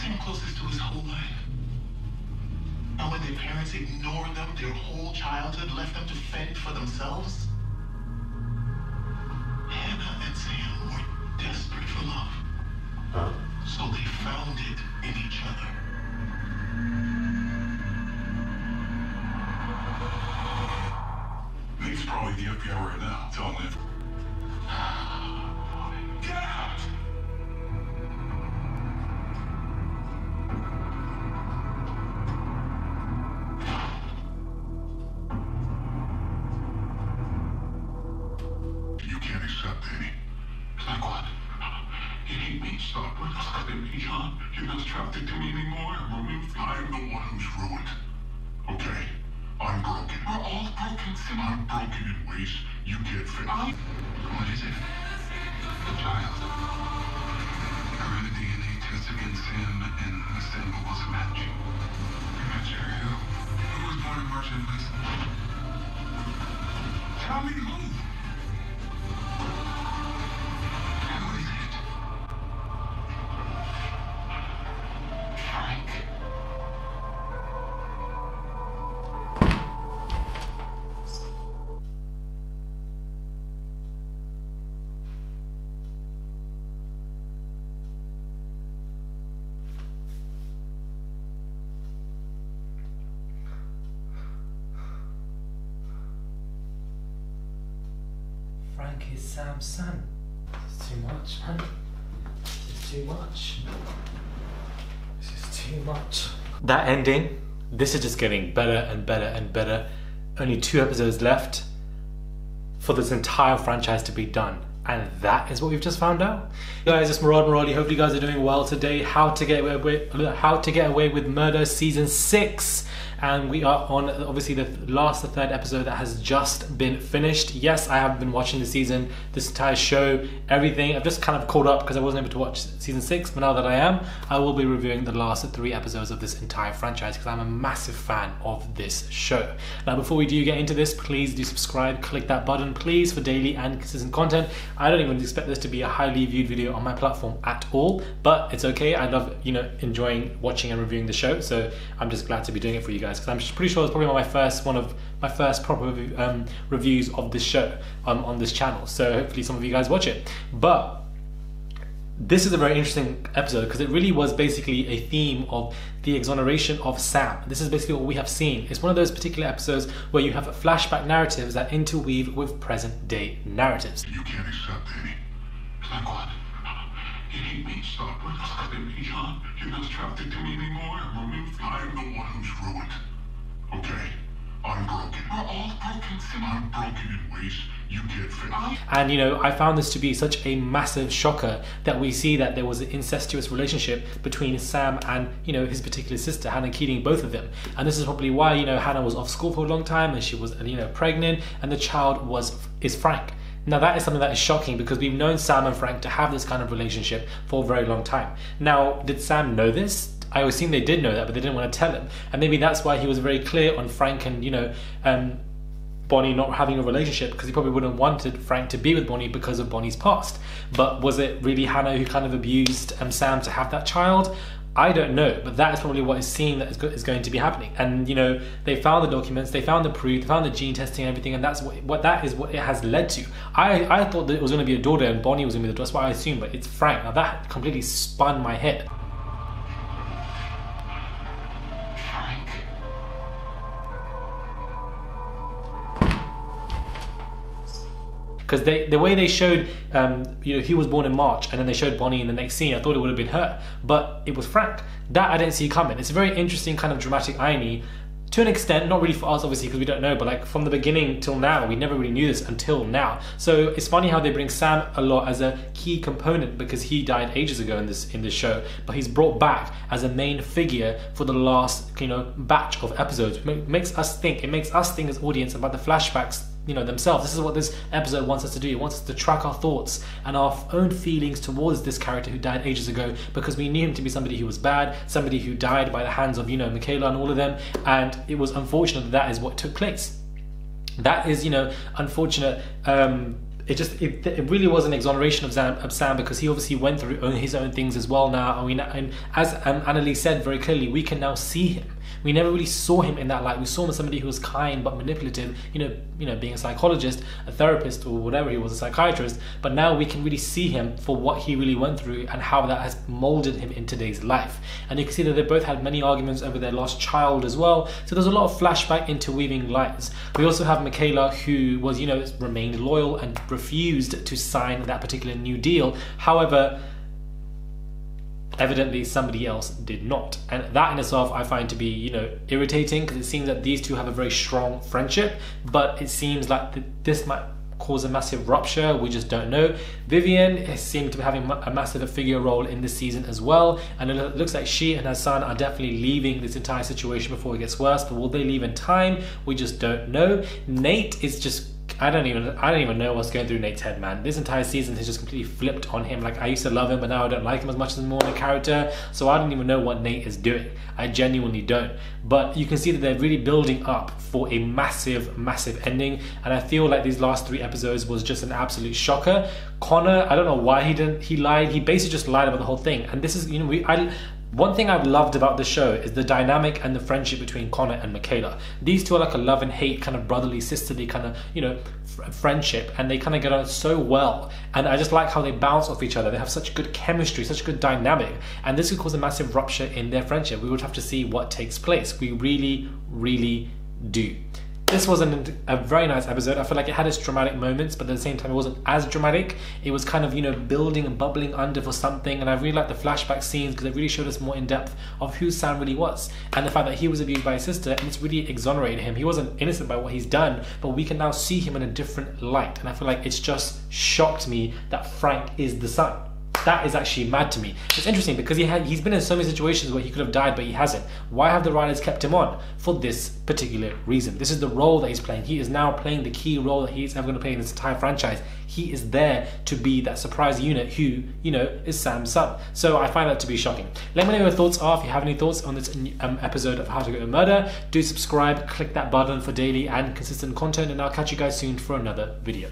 came closest to his whole life. And when their parents ignored them their whole childhood, left them to fend for themselves, Hannah and Sam were desperate for love. So they found it in each other. Nate's probably the FBI right now. Tell him. Get out! You can't accept Danny. Like what? You hate me, stop with us, baby John. You're not attracted to me anymore. I'm the one who's ruined. Okay? I'm broken. We're all broken, Sam. I'm broken in ways you can't fit. What is it? The child. I ran a DNA test against Sam, and the sample wasn't matching. Matching who? Who was born in March and Tell me who? Who is it? Frank. Frank is Sam's son. This is too much, man. This is too much. This is too much. That ending, this is just getting better and better and better. Only 2 episodes left for this entire franchise to be done. And that is what we've just found out. Guys, it's Maradi. Hopefully you guys are doing well today. How to Get Away with Murder Season 6. And we are on, obviously, the 3rd episode that has just been finished. Yes, I have been watching the season, this entire show, everything. I've just kind of caught up because I wasn't able to watch Season 6, but now that I am, I will be reviewing the last 3 episodes of this entire franchise because I'm a massive fan of this show. Now, before we do get into this, please do subscribe, click that button, please, for daily and consistent content. I don't even expect this to be a highly viewed video on my platform at all, but it's okay. I love, enjoying watching and reviewing the show, so I'm just glad to be doing it for you guys. Because I'm pretty sure it's probably one of my first proper reviews of this show on this channel. So hopefully some of you guys watch it. But this is a very interesting episode because it really was basically a theme of the exoneration of Sam. This is basically what we have seen. It's one of those particular episodes where you have flashback narratives that interweave with present day narratives. You can't accept Danny. Like what? You hate me, stop with us, baby John. You're not attracted to me anymore. I'm the one who's ruined. Okay? I'm broken. We're all broken, Sam. I'm broken in ways you can't fit. And I found this to be such a massive shocker that we see that there was an incestuous relationship between Sam and his particular sister, Hannah Keating, both of them. And this is probably why Hannah was off school for a long time and she was pregnant, and the child is Frank. Now that is something that is shocking because we've known Sam and Frank to have this kind of relationship for a very long time. Now, did Sam know this? I assume they did know that, but they didn't want to tell him. And maybe that's why he was very clear on Frank and, Bonnie not having a relationship, because he probably wouldn't have wanted Frank to be with Bonnie because of Bonnie's past. But was it really Hannah who kind of abused Sam to have that child? I don't know, but that is probably what is seen that is going to be happening. And they found the documents, they found the proof, they found the gene testing and everything, and that's what it has led to. I thought that it was going to be a daughter and Bonnie was going to be the daughter. That's what I assumed, but it's Frank. Now that completely spun my head. Because the way they showed, he was born in March, and then they showed Bonnie in the next scene, I thought it would have been her, but it was Frank. That I didn't see coming. It's a very interesting kind of dramatic irony, to an extent, not really for us obviously because we don't know, but like from the beginning till now, we never really knew this until now. So it's funny how they bring Sam a lot as a key component because he died ages ago in this show, but he's brought back as a main figure for the last batch of episodes. It makes us think as audience about the flashbacks themselves. This is what this episode wants us to do. It wants us to track our thoughts and our own feelings towards this character who died ages ago, because we knew him to be somebody who was bad, somebody who died by the hands of Michaela and all of them, and it was unfortunate that is what took place. That is unfortunate it really was an exoneration of Sam, because he obviously went through his own things as well now, and as Annalise said very clearly, we can now see him. We never really saw him in that light. We saw him as somebody who was kind but manipulative, being a psychologist, a therapist, or whatever he was, a psychiatrist. But now we can really see him for what he really went through and how that has molded him in today's life. And you can see that they both had many arguments over their lost child as well. So there's a lot of flashback interweaving lines. We also have Michaela, who was, remained loyal and refused to sign that particular new deal. However, evidently somebody else did not, and that in itself I find to be irritating, because it seems that these two have a very strong friendship, but it seems like this might cause a massive rupture. We just don't know. Vivian seemed to be having a massive figure role in this season as well, and it looks like she and her son are definitely leaving this entire situation before it gets worse. But will they leave in time? We just don't know. Nate is just, I don't even know what's going through Nate's head, man. This entire season has just completely flipped on him. Like, I used to love him, but now I don't like him as much as more of a character. So I don't even know what Nate is doing. I genuinely don't. But you can see that they're really building up for a massive, massive ending. And I feel like these last 3 episodes was just an absolute shocker. Connor, I don't know why he lied. He basically just lied about the whole thing. And this is, one thing I've loved about the show is the dynamic and the friendship between Connor and Michaela. These two are like a love and hate kind of brotherly, sisterly kind of, friendship, and they kind of get on so well. And I just like how they bounce off each other. They have such good chemistry, such good dynamic, and this could cause a massive rupture in their friendship. We would have to see what takes place. We really, really do. This was a very nice episode. I feel like it had its dramatic moments, but at the same time it wasn't as dramatic. It was kind of, building and bubbling under for something, and I really like the flashback scenes because it really showed us more in depth of who Sam really was, and the fact that he was abused by his sister, and it's really exonerated him. He wasn't innocent by what he's done, but we can now see him in a different light, and I feel like it's just shocked me that Frank is the son. That is actually mad to me. It's interesting because he's been in so many situations where he could have died, but he hasn't. Why have the writers kept him on? For this particular reason. This is the role that he's playing. He is now playing the key role that he's ever going to play in this entire franchise. He is there to be that surprise unit who, is Sam's son. So I find that to be shocking. Let me know your thoughts are. If you have any thoughts on this episode of How to Get a Murder, do subscribe, click that button for daily and consistent content, and I'll catch you guys soon for another video.